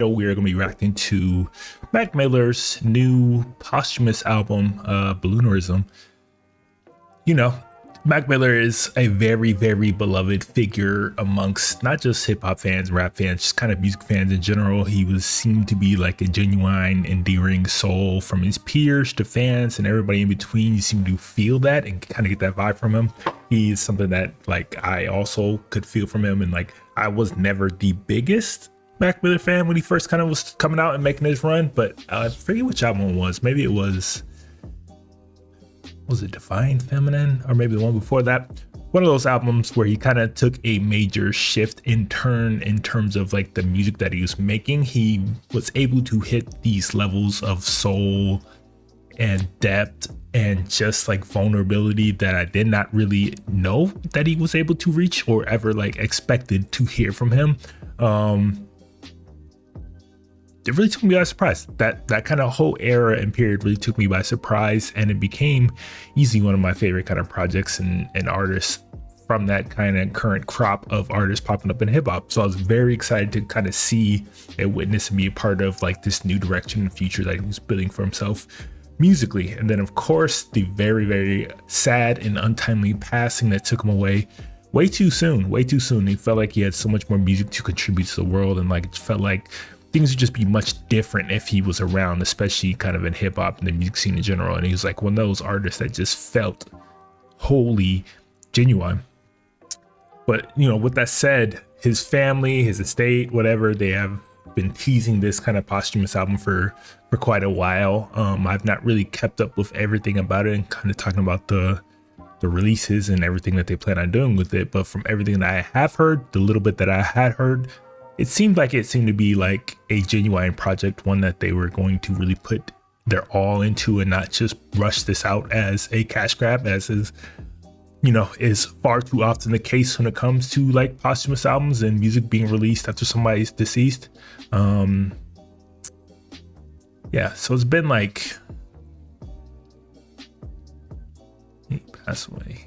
We're going to be reacting to Mac Miller's new posthumous album, Balloonerism. You know, Mac Miller is a very, very beloved figure amongst not just hip hop fans, rap fans, just kind of music fans in general. He seemed to be like a genuine, endearing soul from his peers to fans and everybody in between. You seem to feel that and kind of get that vibe from him. He's something that like I also could feel from him, and like I was never the biggest Mac Miller fan when he first kind of was coming out and making his run, but I forget which album it was. Maybe it was it Divine Feminine, or maybe the one before that. One of those albums where he kind of took a major shift in turn in terms of like the music that he was making. He was able to hit these levels of soul and depth and just like vulnerability that I did not really know that he was able to reach or ever like expected to hear from him. It really took me by surprise. That kind of whole era and period really took me by surprise, and it became easily one of my favorite kind of projects and artists from that kind of current crop of artists popping up in hip hop. So I was very excited to kind of see and witness and be a part of like this new direction and future that he was building for himself musically. And then of course the very, very sad and untimely passing that took him away way too soon. He felt like he had so much more music to contribute to the world, and like it felt like things would just be much different if he was around, especially kind of in hip hop and the music scene in general. And he was like one of those artists that just felt wholly genuine. But you know, with that said, his family, his estate, whatever, they have been teasing this kind of posthumous album for quite a while. I've not really kept up with everything about it and kind of talking about the releases and everything that they plan on doing with it. But from everything that I have heard, the little bit that I had heard, it seemed to be like a genuine project, one that they were going to really put their all into and not just rush this out as a cash grab, as is, you know, is far too often the case when it comes to like posthumous albums and music being released after somebody's deceased. Yeah, so it's been like, he passed away.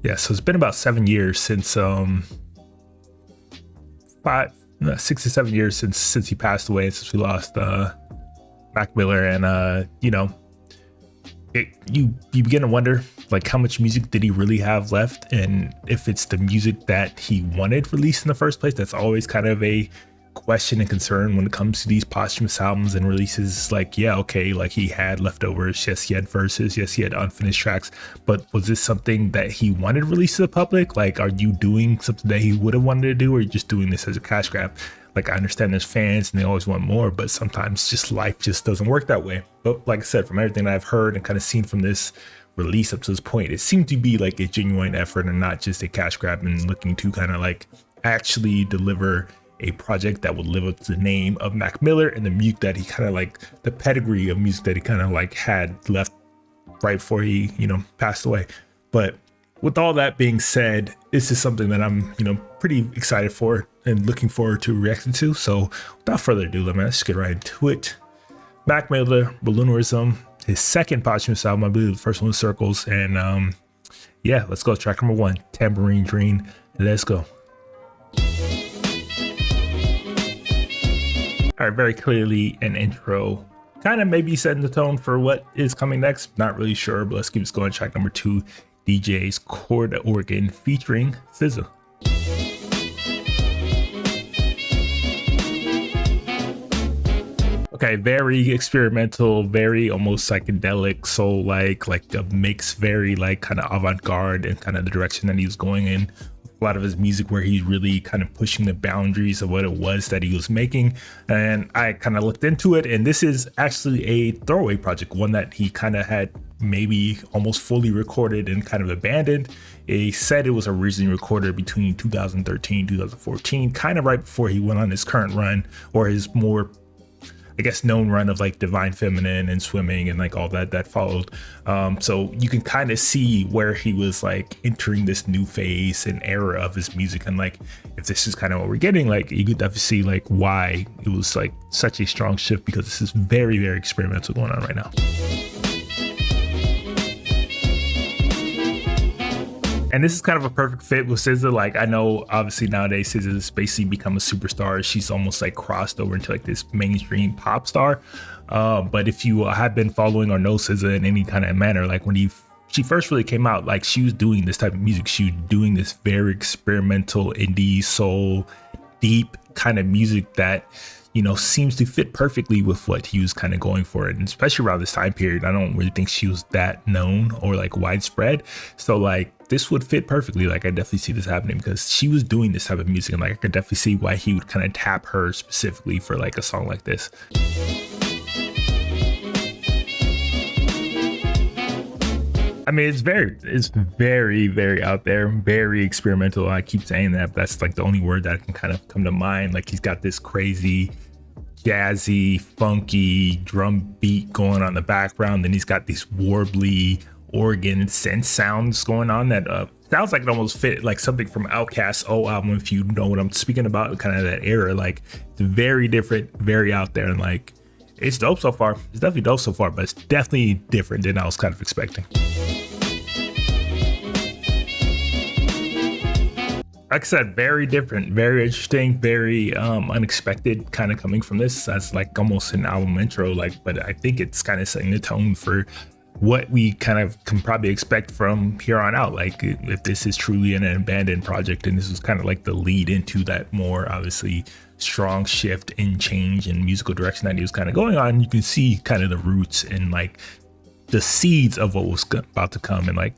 Yeah, so it's been about 7 years since 6 to 7 years since he passed away, and since we lost Mac Miller. And you know, you begin to wonder like how much music did he really have left, and if it's the music that he wanted released in the first place. That's always kind of a question and concern when it comes to these posthumous albums and releases. Like, yeah, okay, like he had leftovers, yes, he had verses, yes, he had unfinished tracks, but was this something that he wanted released to the public? Like, are you doing something that he would have wanted to do, or are you just doing this as a cash grab? Like, I understand there's fans and they always want more, but sometimes just life just doesn't work that way. But like I said, from everything that I've heard and kind of seen from this release up to this point, it seemed to be like a genuine effort and not just a cash grab, and looking to kind of like actually deliver a project that would live up to the name of Mac Miller and the music that he kind of like, the pedigree of music that he kind of like had left right before he, you know, passed away. But with all that being said, this is something that I'm, you know, pretty excited for and looking forward to reacting to. So without further ado, let's just get right into it. Mac Miller, Balloonerism, his second posthumous album, I believe the first one was Circles. And yeah, let's go. Track number 1, Tambourine Dream. Let's go. All right, very clearly an intro, kind of maybe setting the tone for what is coming next. Not really sure, but let's keep this going. Track number 2, DJ's Chord Organ featuring SZA. Okay, very experimental, very almost psychedelic, soul like a mix, very like kind of avant-garde and kind of the direction that he was going in. A lot of his music where he's really kind of pushing the boundaries of what it was that he was making. And I kind of looked into it, and this is actually a throwaway project, one that he kind of had maybe almost fully recorded and kind of abandoned. He said it was originally recorded between 2013 2014, kind of right before he went on his current run, or his more, I guess, known run of like Divine Feminine and Swimming and like all that followed. So you can kind of see where he was like entering this new phase and era of his music. And like, if this is kind of what we're getting, like you could definitely see like why it was like such a strong shift, because this is very, very experimental going on right now. And this is kind of a perfect fit with SZA. Like, I know obviously nowadays SZA has basically become a superstar. She's almost like crossed over into like this mainstream pop star. But if you have been following or know SZA in any kind of manner, like when she first really came out, like she was doing this type of music. She was doing this very experimental indie soul, deep kind of music that, you know, seems to fit perfectly with what he was kind of going for. And especially around this time period, I don't really think she was that known or like widespread. So like this would fit perfectly. Like I definitely see this happening because she was doing this type of music, and like I could definitely see why he would kind of tap her specifically for like a song like this. I mean, it's very, very out there, very experimental. I keep saying that, but that's like the only word that can kind of come to mind. Like he's got this crazy, jazzy, funky drum beat going on in the background. Then he's got these warbly organ synth sounds going on that sounds like it almost fit like something from Outkast's old album, if you know what I'm speaking about, kind of that era. Like it's very different, very out there, and like it's dope so far. It's definitely dope so far, but it's definitely different than I was kind of expecting. Like I said, very different, very interesting, very unexpected kind of coming from this as like almost an album intro. Like, but I think it's kind of setting the tone for what we kind of can probably expect from here on out. Like if this is truly an abandoned project, and this is kind of like the lead into that more obviously strong shift in change and musical direction that he was kind of going on, you can see kind of the roots and like the seeds of what was about to come. And like,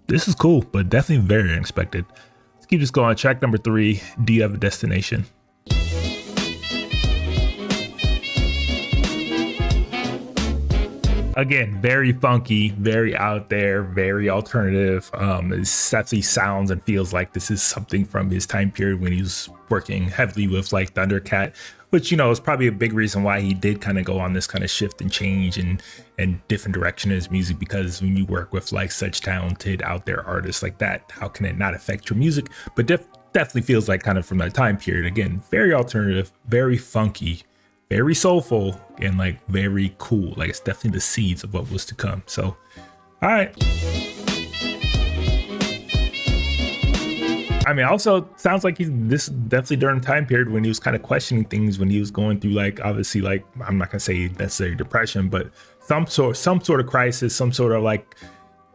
this is cool, but definitely very unexpected. Let's keep this going. Track number 3, Do You Have a Destination? Again, very funky, very out there, very alternative. It definitely sounds and feels like this is something from his time period when he was working heavily with like Thundercat, which, you know, is probably a big reason why he did kind of go on this kind of shift and change and different direction in his music. Because when you work with like such talented out there artists like that, how can it not affect your music? But definitely feels like kind of from that time period. Again, very alternative, very funky, very soulful, and like very cool. Like it's definitely the seeds of what was to come. So, all right. I mean, also sounds like this is definitely during the time period when he was kind of questioning things, when he was going through like, obviously, like, I'm not gonna say necessarily depression, but some sort of crisis, some sort of like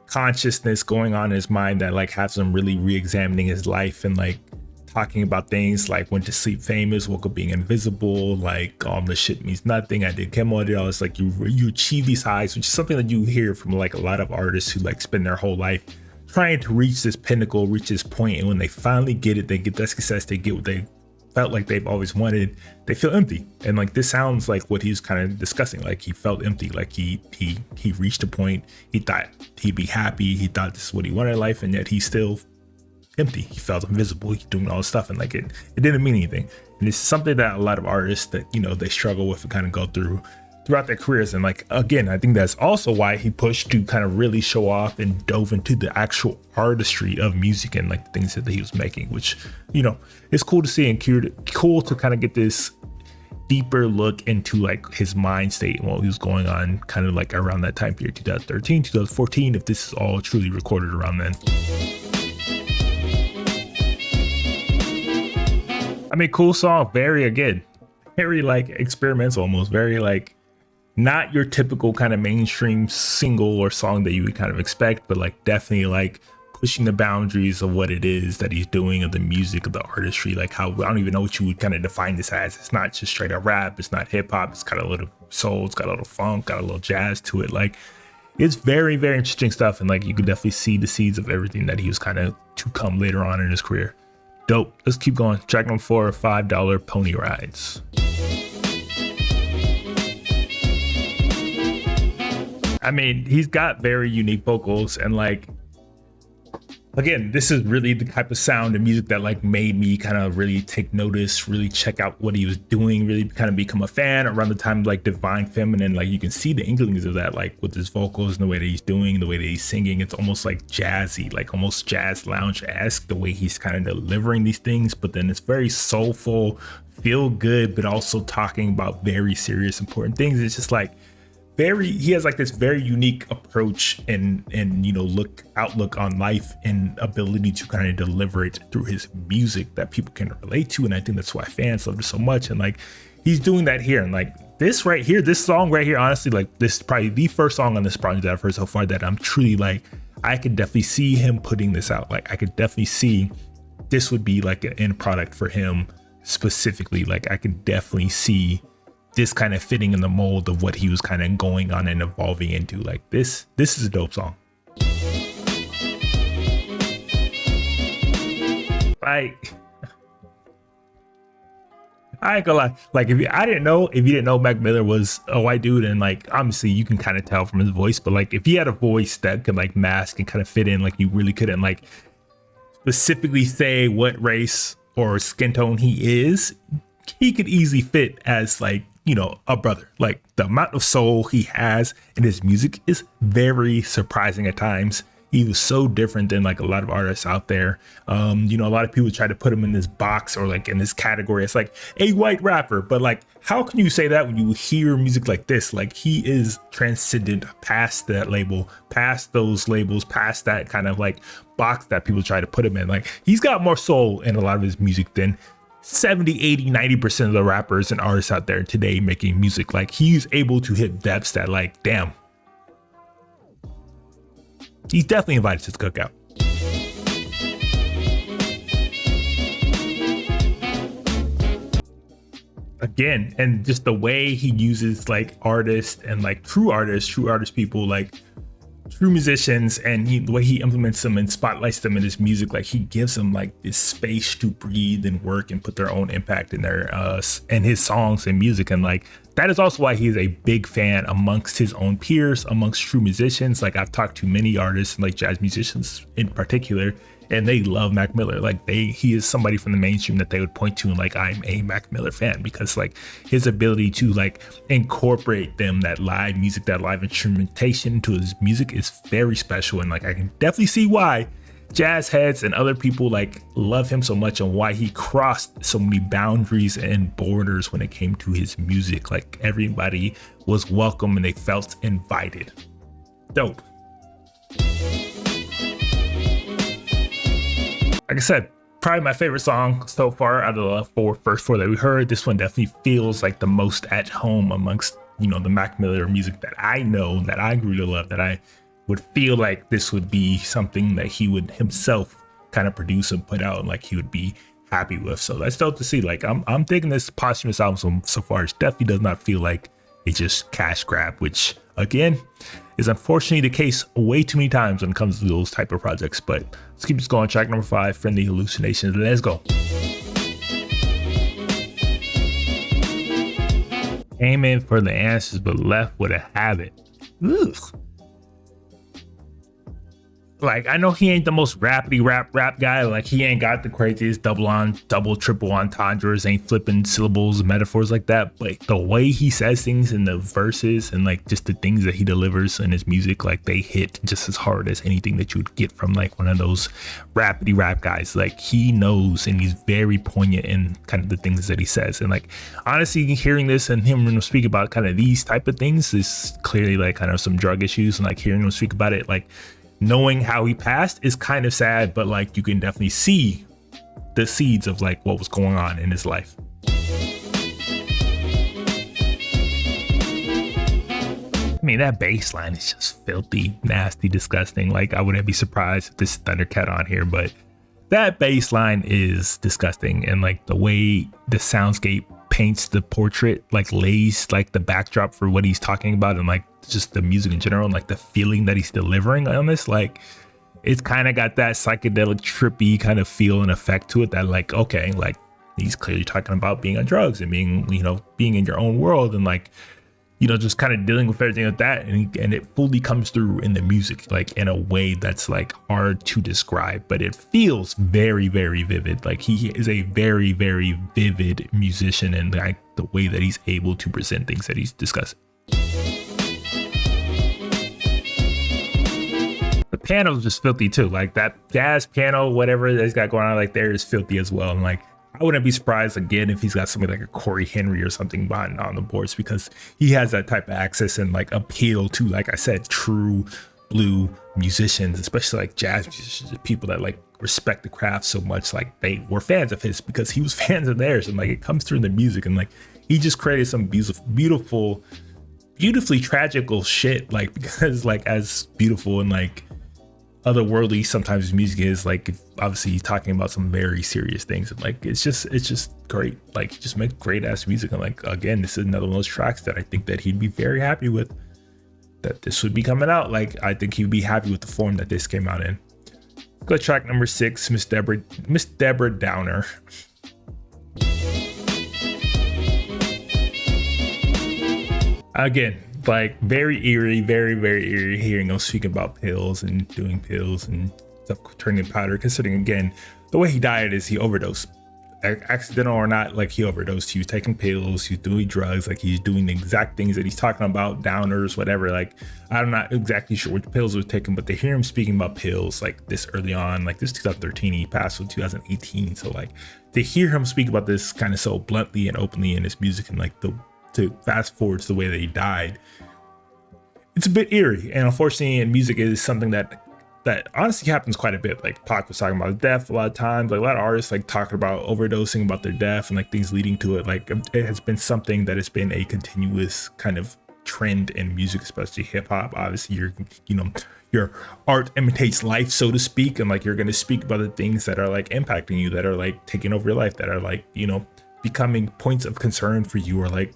consciousness going on in his mind that like has him really re-examining his life and like talking about things like went to sleep famous, woke up being invisible, like all this shit means nothing, I did chemo, I did all this. Like you achieve these highs, which is something that you hear from like a lot of artists who like spend their whole life trying to reach this pinnacle, reach this point, and when they finally get it, they get that success, they get what they felt like they've always wanted, they feel empty. And like this sounds like what he's kind of discussing. Like he felt empty, like he reached a point, he thought he'd be happy, he thought this is what he wanted in life, and yet he's still empty. He felt invisible. He's doing all this stuff, and like it didn't mean anything. And it's something that a lot of artists that, you know, they struggle with and kind of go throughout their careers. And like, again, I think that's also why he pushed to kind of really show off and dove into the actual artistry of music and like the things that he was making, which, you know, it's cool to see and cool to kind of get this deeper look into like his mind state and what he was going on kind of like around that time period, 2013, 2014, if this is all truly recorded around then. I mean, cool song, very like experimental, almost very like not your typical kind of mainstream single or song that you would kind of expect, but like definitely like pushing the boundaries of what it is that he's doing, of the music, of the artistry, like how, I don't even know what you would kind of define this as. It's not just straight up rap, it's not hip hop, it's got a little soul, it's got a little funk, got a little jazz to it. Like it's very, very interesting stuff. And like you could definitely see the seeds of everything that he was kind of to come later on in his career. Dope. Let's keep going. Track number 4, $5 Pony Rides. I mean, he's got very unique vocals, and like, again, this is really the type of sound and music that like made me kind of really take notice, really check out what he was doing, really kind of become a fan around the time of like Divine Feminine. Like you can see the inklings of that, like with his vocals and the way that he's doing, the way that he's singing. It's almost like jazzy, like almost jazz lounge-esque, the way he's kind of delivering these things, but then it's very soulful, feel good, but also talking about very serious, important things. It's just like he has like this very unique approach and outlook on life and ability to kind of deliver it through his music that people can relate to. And I think that's why fans love it so much. And like he's doing that here. And like this right here, this song right here, honestly, like this is probably the first song on this project that I've heard so far that I'm truly like, I could definitely see him putting this out. Like I could definitely see this would be like an end product for him specifically. Like I could definitely see this kind of fitting in the mold of what he was kind of going on and evolving into. Like this is a dope song. Like I ain't gonna lie. Like if you didn't know Mac Miller was a white dude, and like obviously you can kind of tell from his voice, but like if he had a voice that could like mask and kind of fit in, like you really couldn't like specifically say what race or skin tone he is, he could easily fit as like, a brother. Like the amount of soul he has in his music is very surprising at times. He was so different than like a lot of artists out there. A lot of people try to put him in this box or like in this category. It's like a white rapper, but like, how can you say that when you hear music like this? Like he is transcendent past that label, past those labels, past that kind of like box that people try to put him in. Like he's got more soul in a lot of his music than 70, 80, 90% of the rappers and artists out there today making music. Like he's able to hit depths that like, damn, he's definitely invited to the cookout. Again, and just the way he uses like artists and like true artists people, like true musicians, and the way he implements them and spotlights them in his music, like he gives them like this space to breathe and work and put their own impact in their and his songs and music. And like that is also why he is a big fan amongst his own peers, amongst true musicians. Like I've talked to many artists and like jazz musicians in particular, and they love Mac Miller. Like he is somebody from the mainstream that they would point to and like, I'm a Mac Miller fan, because like his ability to like incorporate that live music, that live instrumentation into his music is very special. And like I can definitely see why jazz heads and other people like love him so much, and why he crossed so many boundaries and borders when it came to his music. Like everybody was welcome and they felt invited. Dope. Like I said, probably my favorite song so far out of the first four that we heard. This one definitely feels like the most at home amongst, the Mac Miller music that I know, that I really love, that I would feel like this would be something that he would himself kind of produce and put out, and like he would be happy with. So that's dope to see. Like I'm digging this posthumous album so far. It definitely does not feel like it's just cash grab, which again is unfortunately the case way too many times when it comes to those type of projects. But let's keep this going. Track number 5, Friendly Hallucinations. Let's go. Came in for the answers, but left with a habit. Ugh. Like, I know he ain't the most rappity rap guy. Like, he ain't got the craziest double, triple entendres, ain't flipping syllables, metaphors like that. But the way he says things in the verses and like just the things that he delivers in his music, like they hit just as hard as anything that you would get from like one of those rappity rap guys. Like he knows, and he's very poignant in kind of the things that he says. And like, honestly, hearing this and him speak about kind of these type of things is clearly like kind of some drug issues, and like hearing him speak about it, like knowing how he passed is kind of sad, but like you can definitely see the seeds of like what was going on in his life. I mean, that bass line is just filthy, nasty, disgusting. Like I wouldn't be surprised if this Thundercat on here, but that bass line is disgusting. And like the way the soundscape paints the portrait, like lays like the backdrop for what he's talking about, and like just the music in general, and like the feeling that he's delivering on this, like it's kind of got that psychedelic trippy kind of feel and effect to it that like, okay, like he's clearly talking about being on drugs and being, being in your own world, and like, just kind of dealing with everything like that, and it fully comes through in the music, like in a way that's like hard to describe, but it feels very, very vivid. Like he is a very, very vivid musician, and like the way that he's able to present things that he's discussing. The piano is just filthy too. Like that jazz piano, whatever that's got going on, like there is filthy as well. And like I wouldn't be surprised again if he's got somebody like a Corey Henry or something behind on the boards, because he has that type of access and like appeal to, like I said, true blue musicians, especially like jazz musicians, people that like respect the craft so much. Like they were fans of his because he was fans of theirs, and like it comes through in the music. And like he just created some beautifully tragical shit, like, because like as beautiful and like otherworldly sometimes his music is, like obviously he's talking about some very serious things, and like it's just great. Like he just makes great ass music. And like again, this is another one of those tracks that I think that he'd be very happy with, that this would be coming out. Like I think he'd be happy with the form that this came out in. Go to track number 6, Miss Deborah Downer. Again, like very eerie, very eerie hearing him speaking about pills and doing pills and stuff, turning powder, considering again the way he died is he overdosed, accidental or not. Like he overdosed, he was taking pills, he was doing drugs, like he's doing the exact things that he's talking about, downers, whatever. Like I'm not exactly sure which pills he was taking, but to hear him speaking about pills like this early on, like this 2013, he passed in 2018, so like to hear him speak about this kind of so bluntly and openly in his music, and like to fast forward to the way that he died, it's a bit eerie. And unfortunately in music is something that honestly happens quite a bit. Like Pac was talking about death a lot of times, like a lot of artists like talking about overdosing, about their death and like things leading to it. Like it has been something that has been a continuous kind of trend in music, especially hip hop. Obviously your art imitates life, so to speak, and like you're going to speak about the things that are like impacting you, that are like taking over your life, that are like becoming points of concern for you, or like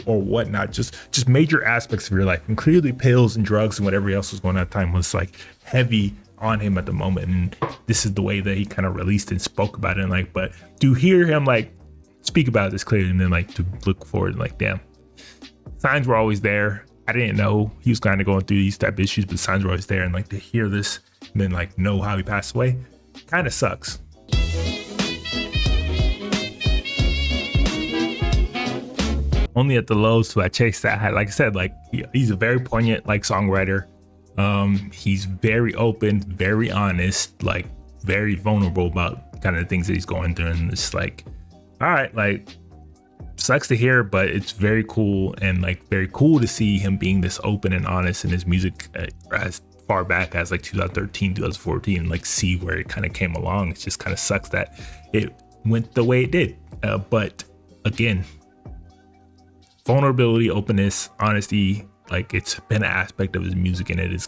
or whatnot, just major aspects of your life. And clearly pills and drugs and whatever else was going on at the time was like heavy on him at the moment, and this is the way that he kind of released and spoke about it. And like, but to hear him like speak about this clearly, and then like to look forward and like, damn, signs were always there. I didn't know he was kind of going through these type of issues, but signs were always there. And like to hear this and then like know how he passed away kind of sucks. Only at the lows do I chase that high. Like I said, like he's a very poignant like songwriter. He's very open, very honest, like very vulnerable about kind of the things that he's going through. And it's like, all right, like sucks to hear, but it's very cool, and like very cool to see him being this open and honest in his music as far back as like 2013, 2014, and like see where it kind of came along. It just kind of sucks that it went the way it did. But again, vulnerability, openness, honesty, like it's been an aspect of his music, and it is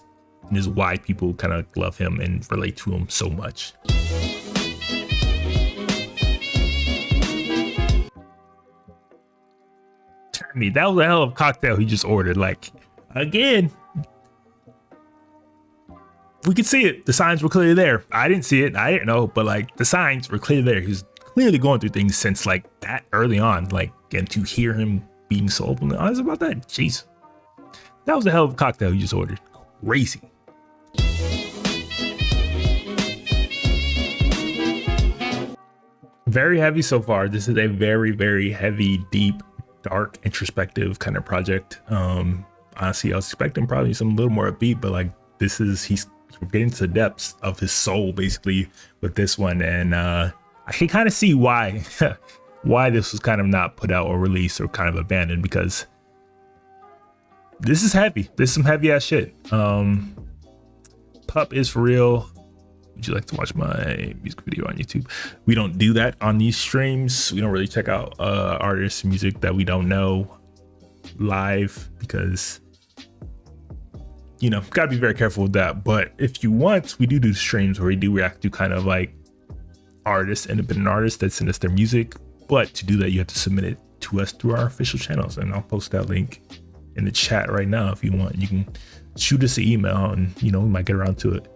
why people kind of love him and relate to him so much. That was a hell of a cocktail he just ordered. Like again, we could see it. The signs were clearly there. I didn't see it. I didn't know, but like the signs were clearly there. He's clearly going through things since like that early on. Like, and to hear him being so open and honest about that, jeez, that was a hell of a cocktail you just ordered. Crazy. Very heavy so far. This is a very heavy, deep, dark, introspective kind of project. Honestly, I was expecting probably some little more upbeat, but like he's getting to the depths of his soul basically with this one. And I can kind of see why why this was kind of not put out or released or kind of abandoned, because this is heavy. This is some heavy ass shit. Pup is for real. Would you like to watch my music video on YouTube? We don't do that on these streams. We don't really check out artists' music that we don't know live, because gotta be very careful with that. But if you want, we do streams where we do react to kind of like artists, independent artists that send us their music. But to do that, you have to submit it to us through our official channels, and I'll post that link in the chat right now. If you want, you can shoot us an email, and we might get around to it.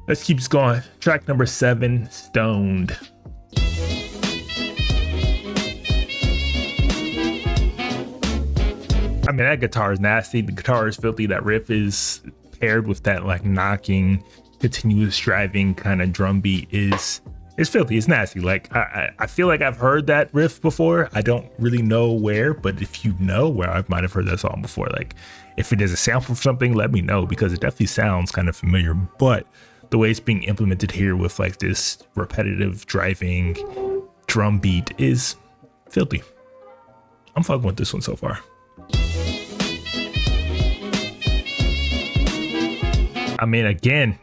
Let's keep this going. Track number 7, Stoned. I mean, that guitar is nasty. The guitar is filthy. That riff is paired with that like knocking, continuous driving kind of drum beat is filthy. It's nasty. Like I feel like I've heard that riff before. I don't really know where, but if you know where, I might have heard that song before. Like if it is a sample of something, let me know, because it definitely sounds kind of familiar. But the way it's being implemented here with like this repetitive driving drum beat is filthy. I'm fucking with this one so far. I mean, again,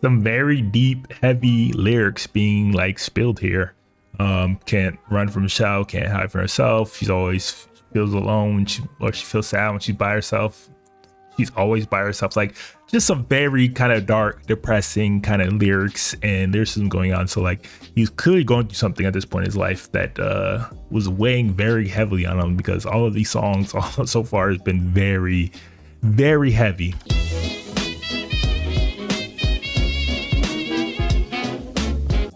some very deep, heavy lyrics being like spilled here. Can't run from a shadow, can't hide from herself. She's always feels alone when she feels sad when she's by herself. She's always by herself. Like, just some very kind of dark, depressing kind of lyrics and lyricism going on. So like, he's clearly going through something at this point in his life that was weighing very heavily on him, because all of these songs so far has been very, very heavy.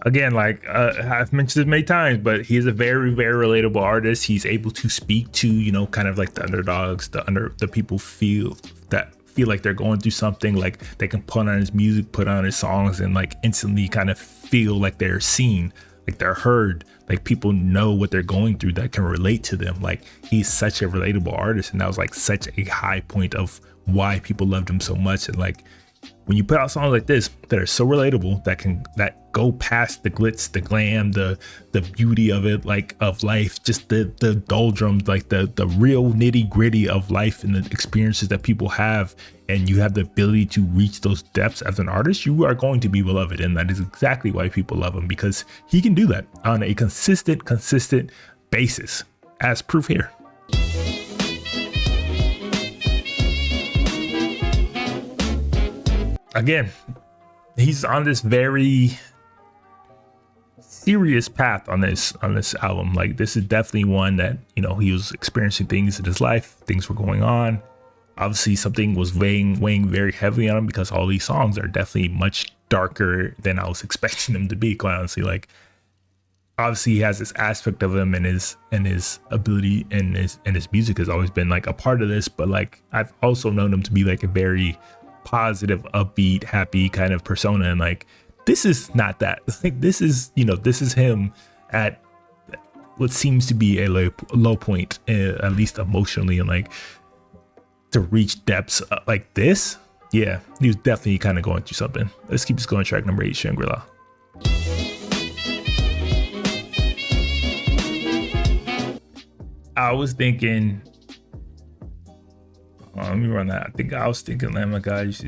Again, like I've mentioned this many times, but he is a very, very relatable artist. He's able to speak to, you know, kind of like the underdogs, the people feel like they're going through something, like they can put on his music, put on his songs, and like instantly kind of feel like they're seen, like they're heard, like people know what they're going through that can relate to them. Like, he's such a relatable artist, and that was like such a high point of why people loved him so much. And like, when you put out songs like this that are so relatable, that go past the glitz, the glam, the beauty of it, like of life, just the doldrums, like the real nitty gritty of life and the experiences that people have, and you have the ability to reach those depths as an artist, you are going to be beloved. And that is exactly why people love him, because he can do that on a consistent basis, as proof here. Again, he's on this very serious path on this album. Like, this is definitely one that, you know, he was experiencing things in his life, things were going on. Obviously, something was weighing very heavily on him, because all these songs are definitely much darker than I was expecting them to be, quite honestly. Like, obviously, he has this aspect of him, and his ability and his music has always been like a part of this. But like, I've also known him to be like a very positive, upbeat, happy kind of persona, and like, this is not that. Like, this is, you know, this is him at what seems to be a low point, at least emotionally, and like, to reach depths like this, yeah, he was definitely kind of going through something. Let's keep this going. Track number 8, Shangri-La. I was thinking, let me run that. I was thinking Lamb of God. I was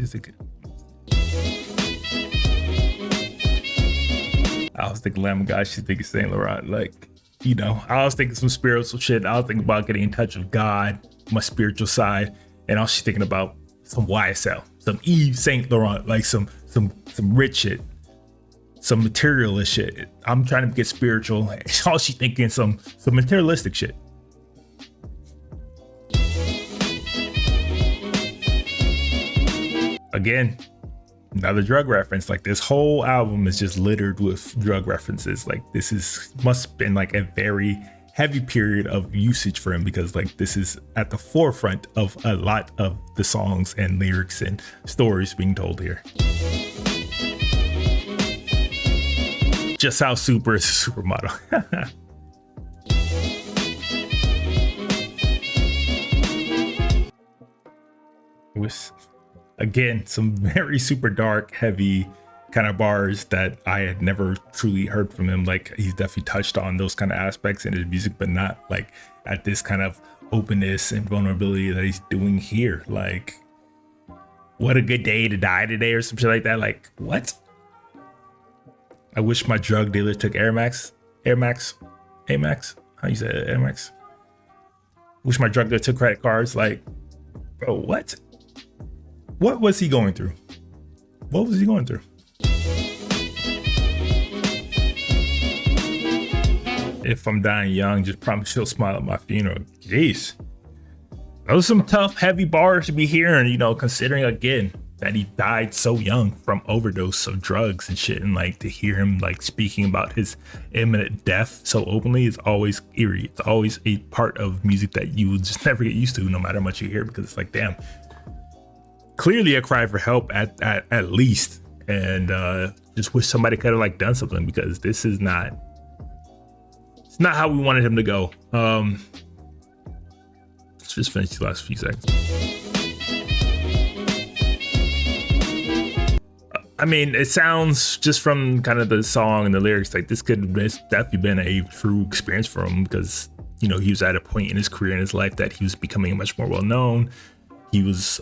thinking Lamb of God. She's thinking Saint Laurent. Like, you know, I was thinking some spiritual shit. I was thinking about getting in touch with God, my spiritual side, and I was just thinking about some YSL, some Yves Saint Laurent, like some rich shit, some materialist shit. I'm trying to get spiritual. All she thinking some materialistic shit. Again, another drug reference. Like, this whole album is just littered with drug references. Like, must have been like a very heavy period of usage for him, because like, this is at the forefront of a lot of the songs and lyrics and stories being told here. Just how super is a supermodel. With, again, some very super dark, heavy kind of bars that I had never truly heard from him. Like, he's definitely touched on those kind of aspects in his music, but not like at this kind of openness and vulnerability that he's doing here. Like, what a good day to die today, or some shit like that. Like, what? I wish my drug dealer took Air Max. How you say it? Air Max. Wish my drug dealer took credit cards. Like, bro, what? What was he going through? What was he going through? If I'm dying young, just promise you'll smile at my funeral. Jeez. Those are some tough, heavy bars to be hearing, you know, considering, again, that he died so young from overdose of drugs and shit. And like, to hear him like speaking about his imminent death so openly is always eerie. It's always a part of music that you will just never get used to, no matter how much you hear, because it's like, damn, clearly a cry for help at least. And just wish somebody could have like done something, because this is not, it's not how we wanted him to go. Let's just finish the last few seconds. I mean, it sounds just from kind of the song and the lyrics like this could have definitely been a true experience for him, because, you know, he was at a point in his career, in his life, that he was becoming much more well known. He was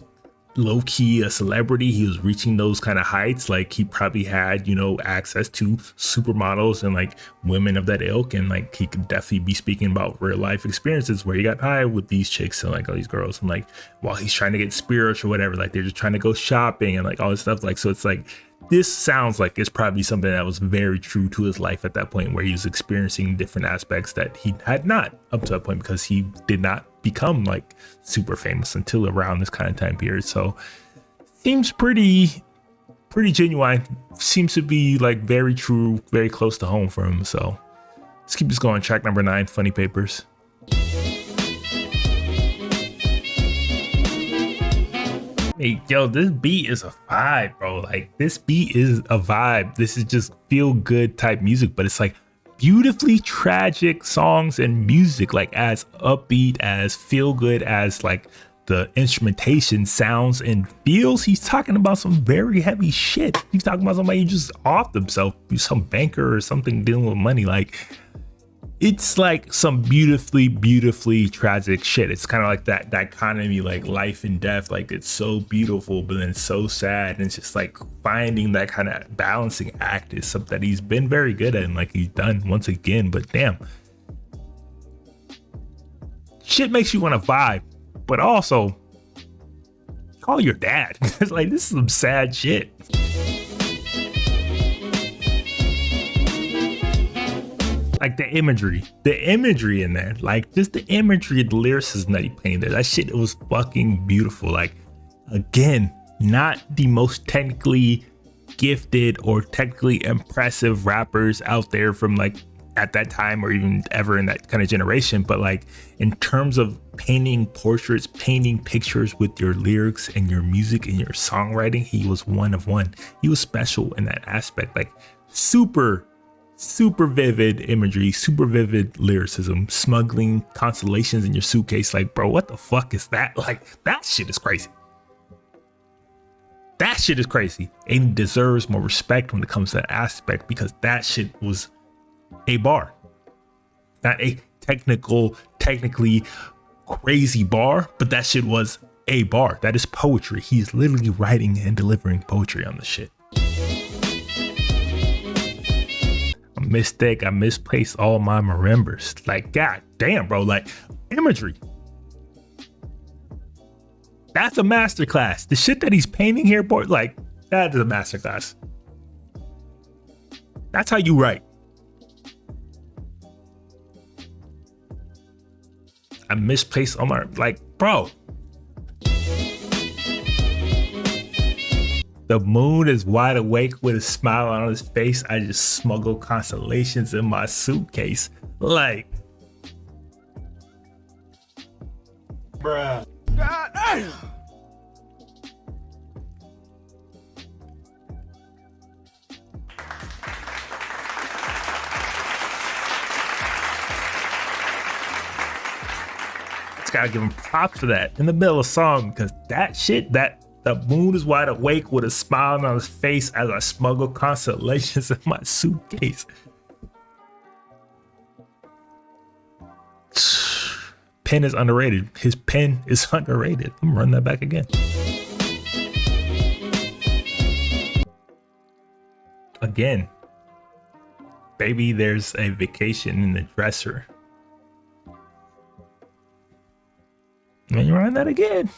low key a celebrity. He was reaching those kind of heights. Like, he probably had, you know, access to supermodels and like women of that ilk, and like he could definitely be speaking about real life experiences where he got high with these chicks and like all these girls, and like while he's trying to get spiritual or whatever, like they're just trying to go shopping and like all this stuff. Like, so it's like, this sounds like it's probably something that was very true to his life at that point, where he was experiencing different aspects that he had not up to that point, because he did not become like super famous until around this kind of time period. So seems pretty genuine, seems to be like very true, very close to home for him. So let's keep this going. Track number 9, Funny Papers. Hey, yo, this beat is a vibe, bro. Like, this beat is a vibe. This is just feel good type music, but it's like beautifully tragic songs and music, like as upbeat, as feel good as like the instrumentation sounds and feels. He's talking about some very heavy shit. He's talking about somebody who just off themselves, some banker or something dealing with money. Like, it's like some beautifully tragic shit. It's kind of like that dichotomy, like life and death. Like, it's so beautiful, but then so sad. And it's just like finding that kind of balancing act is something that he's been very good at, and like he's done once again. But damn, shit makes you want to vibe, but also call your dad. It's like, this is some sad shit. Like the imagery in there, like just the imagery of the lyricism that he painted there, that shit, it was fucking beautiful. Like, again, not the most technically gifted or technically impressive rappers out there from like at that time or even ever in that kind of generation, but like in terms of painting portraits, painting pictures with your lyrics and your music and your songwriting, he was one of one. He was special in that aspect. Like, super vivid imagery, super vivid lyricism, smuggling constellations in your suitcase. Like, bro, what the fuck is that? Like, that shit is crazy. That shit is crazy, and deserves more respect when it comes to that aspect, because that shit was a bar, not a technically crazy bar, but that shit was a bar. That is poetry. He's literally writing and delivering poetry on the shit. Mistake, I misplaced all my marimbas. Like, god damn, bro, like imagery. That's a masterclass. The shit that he's painting here, boy, like, that is a masterclass. That's how you write. I misplaced all my, like, bro. The moon is wide awake with a smile on his face. I just smuggle constellations in my suitcase. Like, bruh. God damn. Just gotta give him props for that in the middle of the song, because that shit, that the moon is wide awake with a smile on his face as I smuggle constellations in my suitcase. Pen is underrated. His pen is underrated. I'm running that back again. Again, baby, there's a vacation in the dresser. And you run that again.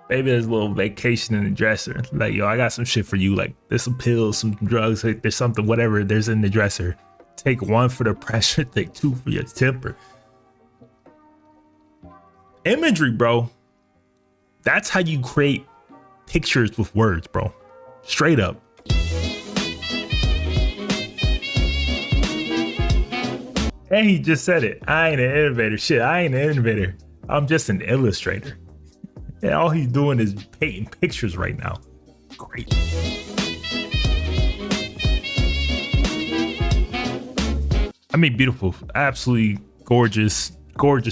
Maybe there's a little vacation in the dresser. Like, yo, I got some shit for you. Like, there's some pills, some drugs, like, there's something, whatever there's in the dresser. Take 1 for the pressure, take 2 for your temper. Imagery, bro. That's how you create pictures with words, bro. Straight up. And he just said it. I ain't an innovator. Shit, I ain't an innovator. I'm just an illustrator. And all he's doing is painting pictures right now. Great. I mean, beautiful, absolutely gorgeous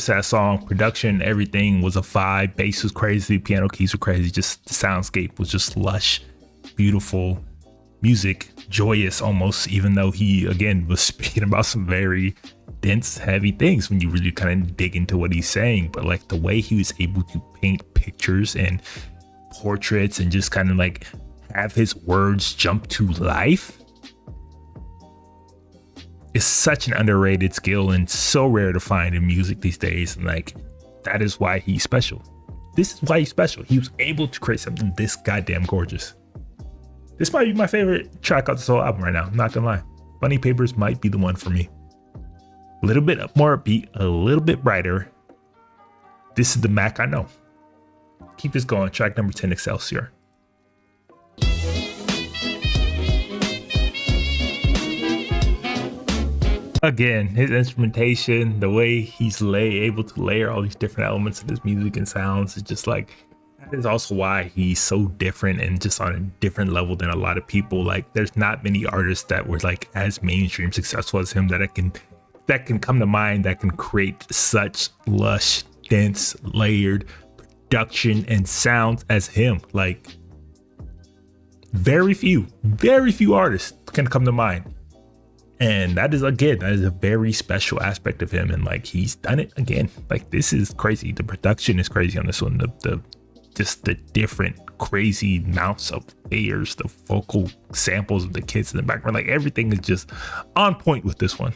ass song. Production, everything was a vibe. Bass was crazy, piano keys were crazy. Just the soundscape was just lush, beautiful music, joyous almost, even though he again was speaking about some very dense, heavy things when you really kind of dig into what he's saying. But like the way he was able to paint pictures and portraits and just kind of like have his words jump to life is such an underrated skill and so rare to find in music these days. And like, that is why he's special. This is why he's special. He was able to create something this goddamn gorgeous. This might be my favorite track off this whole album right now. I'm not gonna lie. Funny Papers might be the one for me. A little bit more upbeat, a little bit brighter. This is the Mac I know. Keep this going. Track number 10, Excelsior. Again, his instrumentation, the way he's able to layer all these different elements of his music and sounds is just like, that is also why he's so different and just on a different level than a lot of people. Like, there's not many artists that were like as mainstream successful as him that can come to mind that can create such lush, dense, layered production and sounds as him. Like, very few artists can come to mind. And that is a very special aspect of him. And like, he's done it again. Like, this is crazy. The production is crazy on this one. Just the different crazy amounts of layers, the vocal samples of the kids in the background, like everything is just on point with this one.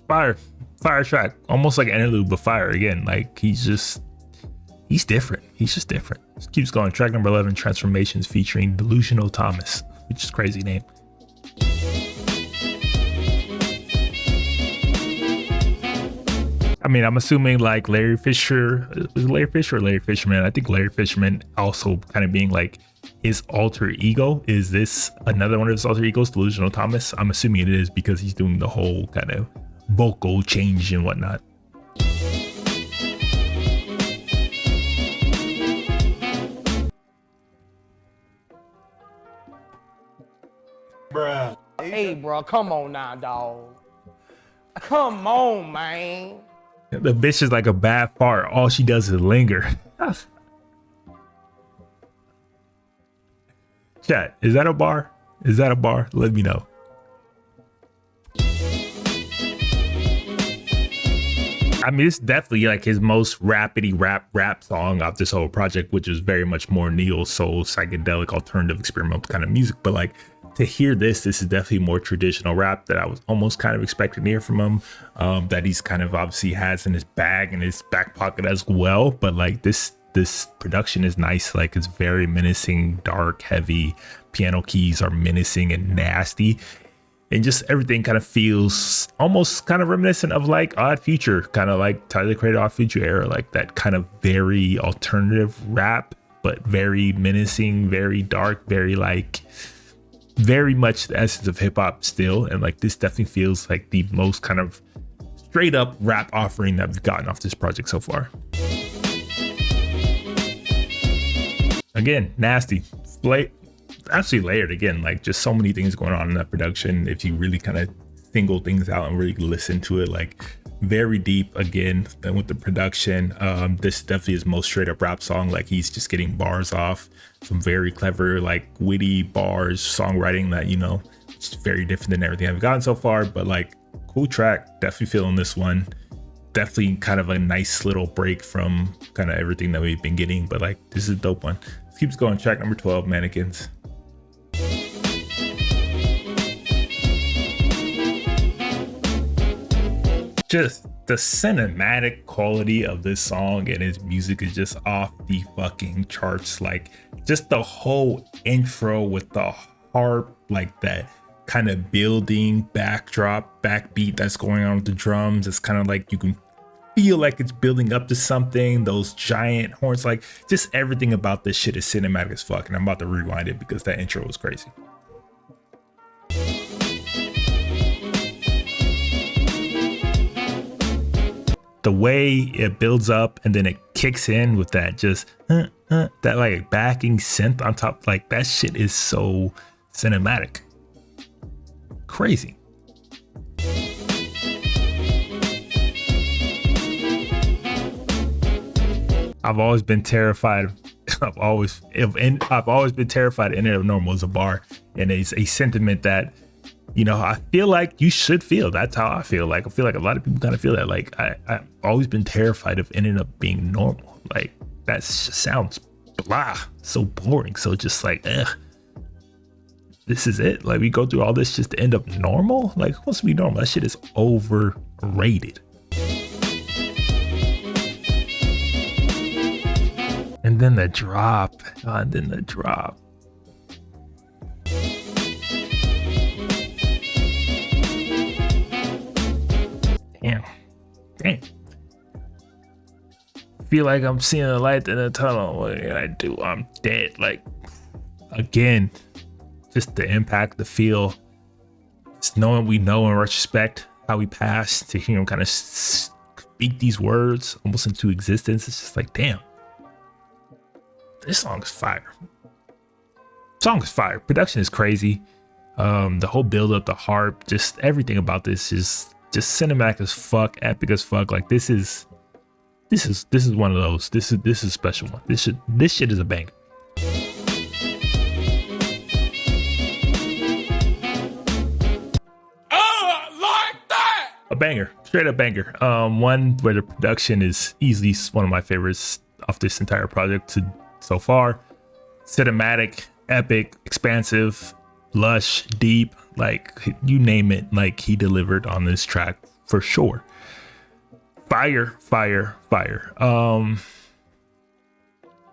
Fire track, almost like an interlude, but fire again. Like, he's different. He's just different. Just keeps going. Track number 11, Transformations, featuring Delusional Thomas, which is a crazy name. I mean, I'm assuming like Larry Fisher, was it Larry Fisher or Larry Fisherman? I think Larry Fisherman also kind of being like his alter ego. Is this another one of his alter egos, Delusional Thomas? I'm assuming it is because he's doing the whole kind of vocal change and whatnot. Bruh. Hey, bro, come on now, dog. Come on, man. The bitch is like a bad fart. All she does is linger. Chat, is that a bar? Is that a bar? Let me know. I mean, it's definitely like his most rapidy rap song off this whole project, which is very much more neo soul, psychedelic, alternative, experimental kind of music. But like, to hear this is definitely more traditional rap that I was almost kind of expecting to hear from him, that he's kind of obviously has in his bag, in his back pocket as well. But like, this production is nice. Like, it's very menacing, dark, heavy. Piano keys are menacing and nasty. And just everything kind of feels almost kind of reminiscent of like Odd Future, kind of like Tyler the Creator Odd Future era, like that kind of very alternative rap, but very menacing, very dark, very like, very much the essence of hip hop still. And like, this definitely feels like the most kind of straight up rap offering that we've gotten off this project so far. Again, nasty, absolutely layered again, like just so many things going on in that production. If you really kind of single things out and really listen to it, like very deep again. Then with the production, this definitely is most straight up rap song. Like, he's just getting bars off, some very clever, like witty bars, songwriting that, you know, it's very different than everything I've gotten so far. But like, cool track, definitely feeling this one. Definitely kind of a nice little break from kind of everything that we've been getting. But like, this is a dope one. Keeps going. Track number 12, Mannequins. Just the cinematic quality of this song and his music is just off the fucking charts. Like, just the whole intro with the harp, like that kind of building backdrop, backbeat that's going on with the drums. It's kind of like you can feel like it's building up to something. Those giant horns, like just everything about this shit is cinematic as fuck. And I'm about to rewind it because that intro was crazy. The way it builds up and then it kicks in with that just that like backing synth on top, like that shit is so cinematic. crazy. I've always been terrified. I've always been terrified. Ending up normal as a bar, and it's a sentiment that, you know, I feel like you should feel. That's how I feel. Like I feel like a lot of people kind of feel that. Like I've always been terrified of ending up being normal. Like that just sounds blah, so boring. So just like, this is it. Like we go through all this just to end up normal. Like who wants to be normal? That shit is overrated. And then the drop. And then the drop. Damn. Feel like I'm seeing a light in the tunnel. What did I do? I'm dead. Like, again, just the impact, the feel, just knowing we know in retrospect how we passed, to hear him kind of speak these words almost into existence. It's just like, damn, this song is fire. Song is fire. Production is crazy. The whole build up, the harp, just everything about this is just cinematic as fuck, epic as fuck. Like this is one of those. This is a special one. This shit is a banger. A banger, straight up banger. One where the production is easily one of my favorites off this entire project so far. Cinematic, epic, expansive, lush, deep, like you name it, like he delivered on this track for sure. Fire.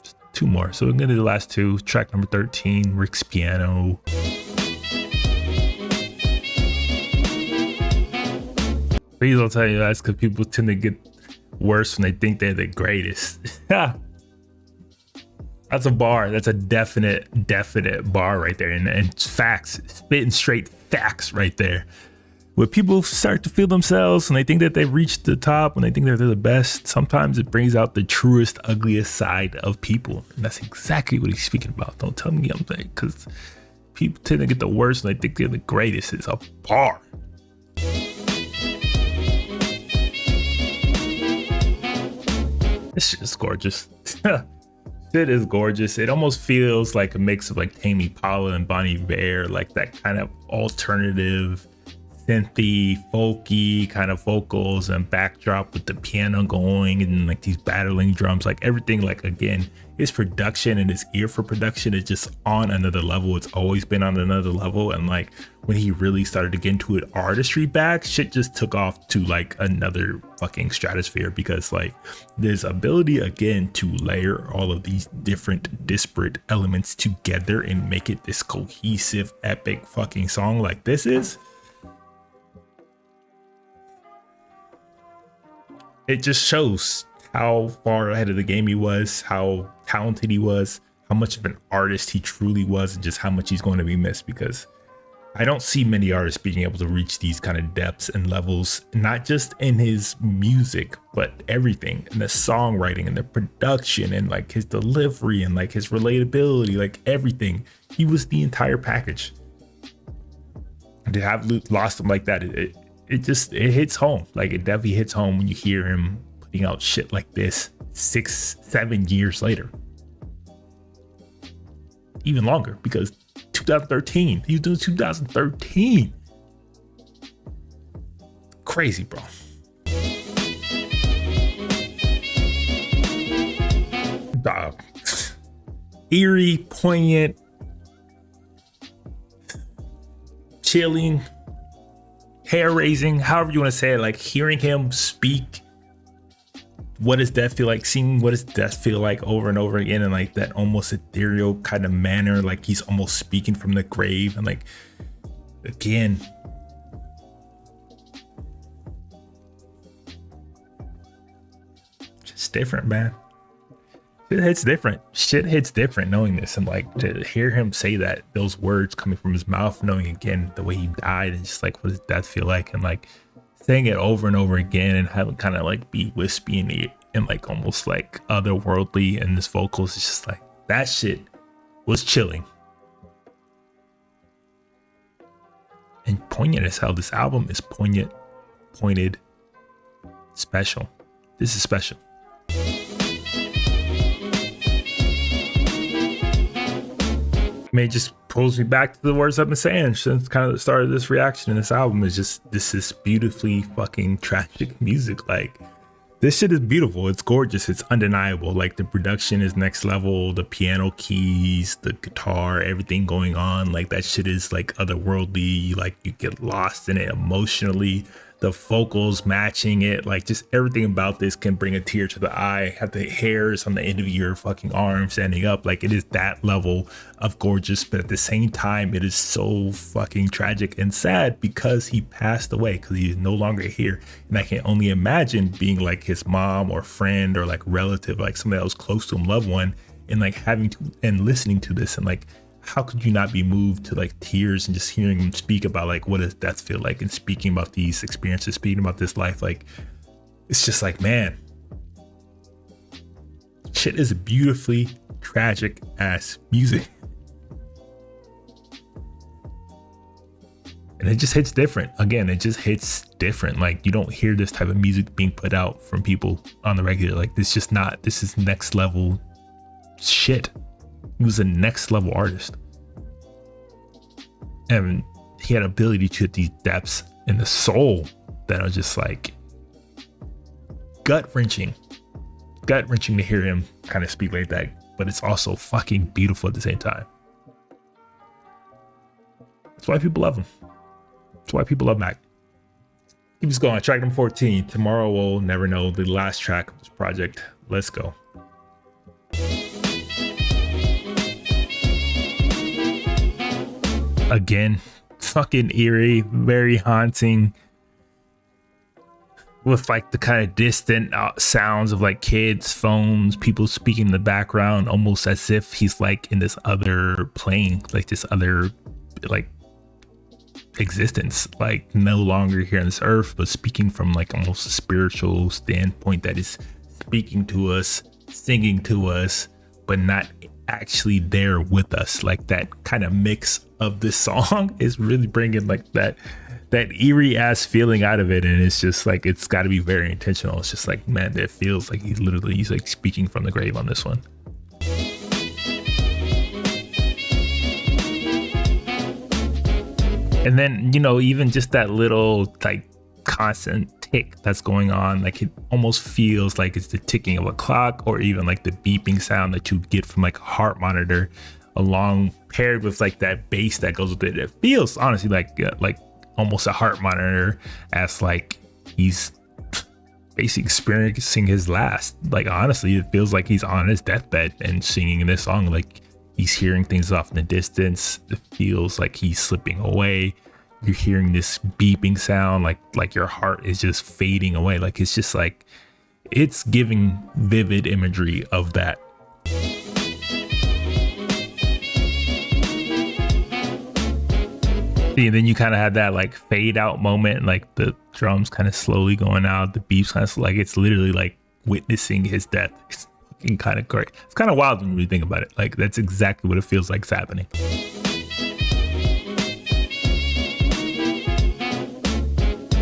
Just two more. So we're gonna do the last two. Track number 13, Rick's Piano. Please don't tell you that's because people tend to get worse when they think they're the greatest. That's a bar. That's a definite bar right there. And facts, spitting straight facts right there. When people start to feel themselves and they think that they've reached the top, when they think that they're the best, sometimes it brings out the truest, ugliest side of people. And that's exactly what he's speaking about. Don't tell me I'm saying, because people tend to get the worst when they think they're the greatest. It's a bar. This shit is gorgeous. It is gorgeous. It almost feels like a mix of like Tame Impala and Bonnie Bear, like that kind of alternative, synthy, folky kind of vocals and backdrop with the piano going and like these battling drums. Like everything, like again, his production and his ear for production is just on another level. It's always been on another level. And like when he really started to get into it artistry back, shit just took off to like another fucking stratosphere, because like this ability again to layer all of these different disparate elements together and make it this cohesive epic fucking song like this is, it just shows how far ahead of the game he was, how talented he was, how much of an artist he truly was, and just how much he's going to be missed, because I don't see many artists being able to reach these kind of depths and levels, not just in his music, but everything, and the songwriting and the production and like his delivery and like his relatability, like everything. He was the entire package. And to have lost him like that, it hits home. Like it definitely hits home when you hear him putting out shit like this 6-7 years later, even longer, because 2013, he was doing 2013. Crazy, bro. Eerie, poignant, chilling, hair raising, however you want to say it. Like hearing him speak, what does death feel like? Seeing what does death feel like over and over again, and like that almost ethereal kind of manner, like he's almost speaking from the grave. And like again, just different, man. It hits different. Shit hits different knowing this, and like to hear him say that, those words coming from his mouth, knowing again the way he died, and just like what does death feel like, and like saying it over and over again, and having kind of like be wispy and like almost like otherworldly in his vocals. It's just like that shit was chilling. and poignant as hell. This album is poignant, pointed, special. This is special. I mean, it just pulls me back to the words I've been saying since kind of the start of this reaction. In this album is just, this is beautifully fucking tragic music. Like, this shit is beautiful. It's gorgeous. It's undeniable. Like, the production is next level. The piano keys, the guitar, everything going on. Like, that shit is like otherworldly. Like, you get lost in it emotionally. The vocals matching it, like, just everything about this can bring a tear to the eye. Have the hairs on the end of your fucking arm standing up. Like, it is that level of gorgeous, but at the same time, it is so fucking tragic and sad because he passed away, because he is no longer here. And I can only imagine being like his mom or friend or like relative, like somebody that was close to him, loved one, and like having to and listening to this, and like, how could you not be moved to like tears and just hearing him speak about like what does death feel like, and speaking about these experiences, speaking about this life. Like, it's just like, man, shit is beautifully tragic ass music, and it just hits different. Again, it just hits different. Like, you don't hear this type of music being put out from people on the regular. Like, this is next level shit. He was a next level artist, and he had ability to hit these depths in the soul that are just like gut wrenching to hear him kind of speak like that, but it's also fucking beautiful at the same time. That's why people love him. That's why people love Mac. Keep us going. Track number 14, Tomorrow We'll Never Know, the last track of this project. Let's go. Again, fucking eerie, very haunting, with like the kind of distant sounds of like kids, phones, people speaking in the background, almost as if he's like in this other plane, like this other like existence, like no longer here on this earth, but speaking from like almost a spiritual standpoint, that is speaking to us, singing to us, but not actually there with us. Like, that kind of mix of this song is really bringing like that eerie ass feeling out of it, and it's just like, it's got to be very intentional. It's just like, man, it feels like he's like speaking from the grave on this one. And then, you know, even just that little like constant tick that's going on, like it almost feels like it's the ticking of a clock, or even like the beeping sound that you get from like a heart monitor, along paired with like that bass that goes with it. It feels honestly like almost a heart monitor, as like he's basically experiencing his last. Like, honestly, it feels like he's on his deathbed and singing this song. Like, he's hearing things off in the distance. It feels like he's slipping away. You're hearing this beeping sound, like your heart is just fading away. Like, it's just like, it's giving vivid imagery of that. And then you kind of had that like fade out moment, like the drums kind of slowly going out, the beeps kind of like, it's literally like witnessing his death. It's fucking kind of great. It's kind of wild when you really think about it. Like, that's exactly what it feels like is happening.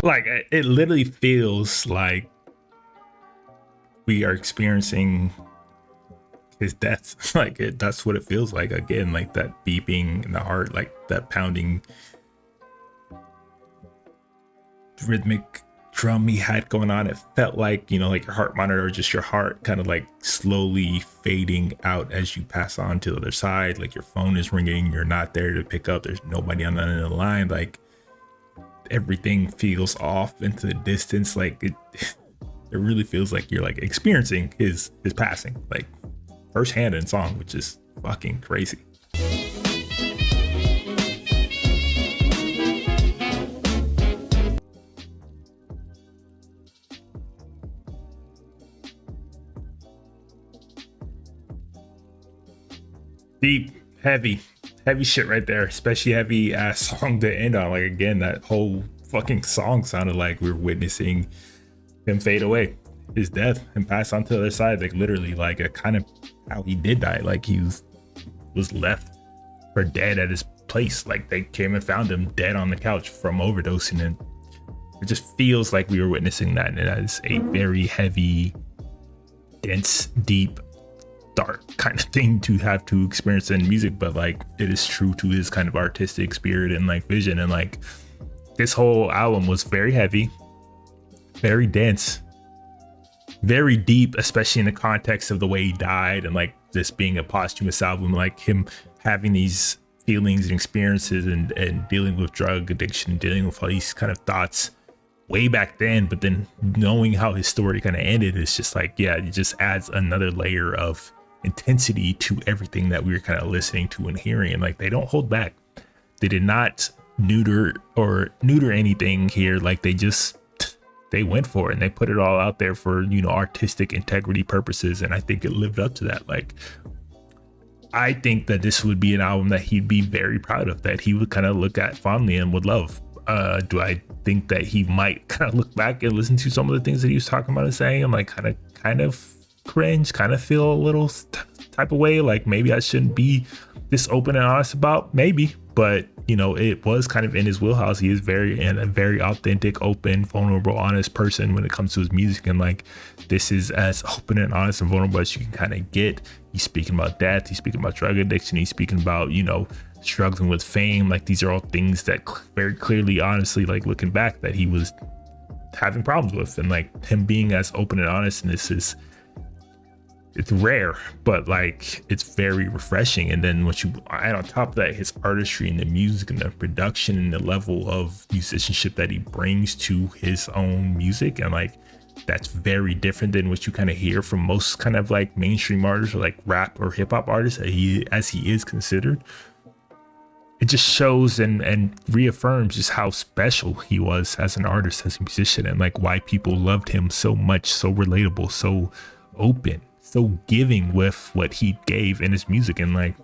Like, it literally feels like we are experiencing his death. Like, that's what it feels like. Again, like that beeping in the heart, like that pounding rhythmic drum he had going on. It felt like, you know, like your heart monitor, or just your heart kind of like slowly fading out as you pass on to the other side. Like, your phone is ringing, you're not there to pick up, there's nobody on the end of the line. Like, everything feels off into the distance. Like, it really feels like you're like experiencing his passing, like firsthand in song, which is fucking crazy. Deep, heavy shit right there, especially heavy ass song to end on. Like, again, that whole fucking song sounded like we were witnessing him fade away, his death, and pass on to the other side. Like, literally, like a kind of how he did die. Like, he was left for dead at his place. Like they came and found him dead on the couch from overdosing, and it just feels like we were witnessing that. And it is a very heavy, dense, deep, dark kind of thing to have to experience in music, but like it is true to his kind of artistic spirit and like vision. And like this whole album was very heavy, very dense, very deep, especially in the context of the way he died, and like this being a posthumous album, like him having these feelings and experiences and dealing with drug addiction, dealing with all these kind of thoughts way back then, but then knowing how his story kind of ended, it's just like, yeah, it just adds another layer of intensity to everything that we were kind of listening to and hearing. And like they don't hold back. They did not neuter anything here. Like they went for it and they put it all out there for, you know, artistic integrity purposes, and I think it lived up to that. Like I think that this would be an album that he'd be very proud of, that he would kind of look at fondly and would love. Do I think that he might kind of look back and listen to some of the things that he was talking about and saying and like kind of cringe, kind of feel a little type of way, like maybe I shouldn't be this open and honest about? Maybe, but you know, it was kind of in his wheelhouse. He is a very authentic, open, vulnerable, honest person when it comes to his music, and like this is as open and honest and vulnerable as you can kind of get. He's speaking about death, he's speaking about drug addiction, he's speaking about, you know, struggling with fame. Like these are all things that very clearly, honestly, like looking back, that he was having problems with, and like him being as open and honest in this is, it's rare, but like it's very refreshing. And then what you add on top of that, his artistry and the music and the production and the level of musicianship that he brings to his own music, and like that's very different than what you kind of hear from most kind of like mainstream artists or like rap or hip-hop artists as he is considered. It just shows and reaffirms just how special he was as an artist, as a musician, and like why people loved him so much, so relatable, so open, so giving with what he gave in his music. And like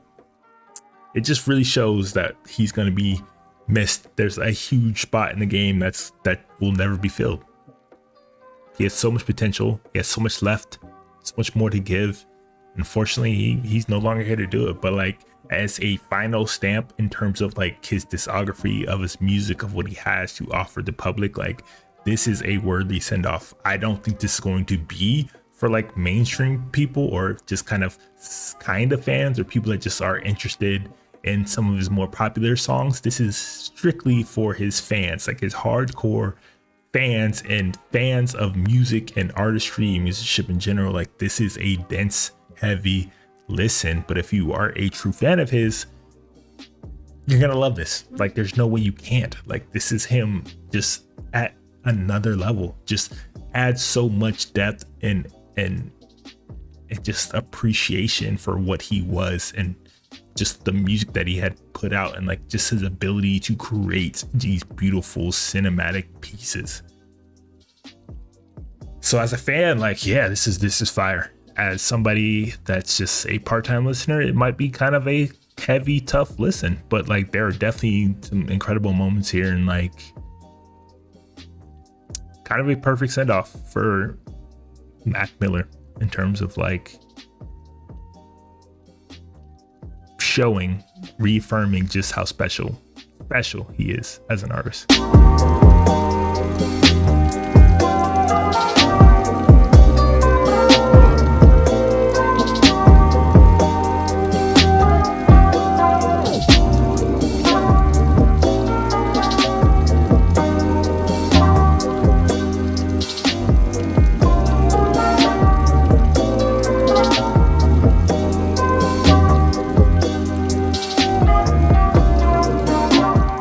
it just really shows that he's going to be missed. There's a huge spot in the game that will never be filled. He has so much potential, he has so much left, so much more to give. Unfortunately, he's no longer here to do it. But like as a final stamp in terms of like his discography of his music, of what he has to offer the public, like this is a worthy send-off. I don't think this is going to be for like mainstream people or just kind of fans or people that just are interested in some of his more popular songs. This is strictly for his fans, like his hardcore fans and fans of music and artistry and musicianship in general. Like this is a dense, heavy listen, but if you are a true fan of his, you're gonna love this. Like there's no way you can't. Like this is him just at another level, just adds so much depth and just appreciation for what he was and just the music that he had put out, and like just his ability to create these beautiful cinematic pieces. So as a fan, like, yeah, this is fire. As somebody that's just a part-time listener, it might be kind of a heavy, tough listen, but like there are definitely some incredible moments here, and like kind of a perfect send-off for Mac Miller in terms of like showing, reaffirming just how special he is as an artist.